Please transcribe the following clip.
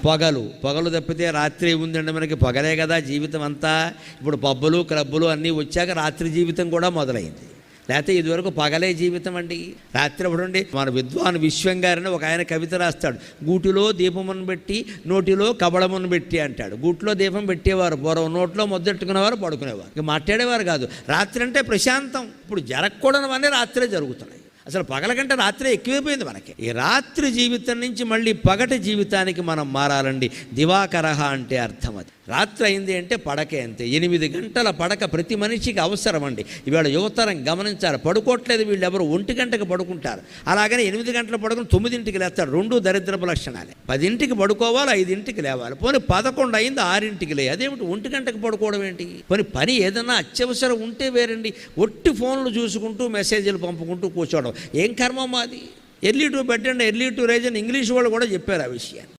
పొగలు తప్పితే రాత్రి ఉందండి మనకి, పొగలే కదా జీవితం అంతా. ఇప్పుడు పబ్బులు క్లబ్బులు అన్నీ వచ్చాక రాత్రి జీవితం కూడా మొదలైంది. లేకపోతే ఇదివరకు పగలే జీవితం అండి. రాత్రి అప్పుడుండి మన విద్వాన్ విశ్వం గారిని ఒక ఆయన కవిత రాస్తాడు, గూటిలో దీపమును పెట్టి నోటిలో కబళమును పెట్టి అంటాడు. గూటిలో దీపం పెట్టేవారు పూర్వం, నోట్లో ముద్దెట్టుకునేవారు, పడుకునేవారు, ఇక మాట్లాడేవారు కాదు. రాత్రి అంటే ప్రశాంతం. ఇప్పుడు జరగకూడనివన్నీ రాత్రే జరుగుతున్నాయి. అసలు పగల కంటే రాత్రే ఎక్కువైపోయింది మనకి. ఈ రాత్రి జీవితం నుంచి మళ్ళీ పగటి జీవితానికి మనం మారాలండి. దివాకరహ అంటే అర్థం అది. రాత్రి అయింది అంటే పడకే అంతే. 8 గంటల పడక ప్రతి మనిషికి అవసరం అండి. ఇవాళ యువతరం గమనించాలి, పడుకోవట్లేదు వీళ్ళు ఎవరు, 1 గంటకు పడుకుంటారు. అలాగనే 8 గంటల పడుకుని 9ంటికి లేస్తాడు. 2 దరిద్రపు లక్షణాలే. 10ంటికి పడుకోవాలి, 5ంటికి లేవాలి. పోనీ 11 అయింది 6ంటికి లే, అదేమిటి 1 గంటకు పడుకోవడం ఏంటి? పోనీ పని ఏదన్నా అత్యవసరం ఉంటే వేరండి. ఒట్టి ఫోన్లు చూసుకుంటూ మెసేజ్లు పంపుకుంటూ కూర్చోవడం ఏం కర్మ మాది? Early to bed and early to rise అని ఇంగ్లీష్ వాళ్ళు కూడా చెప్పారు ఆ విషయాన్ని.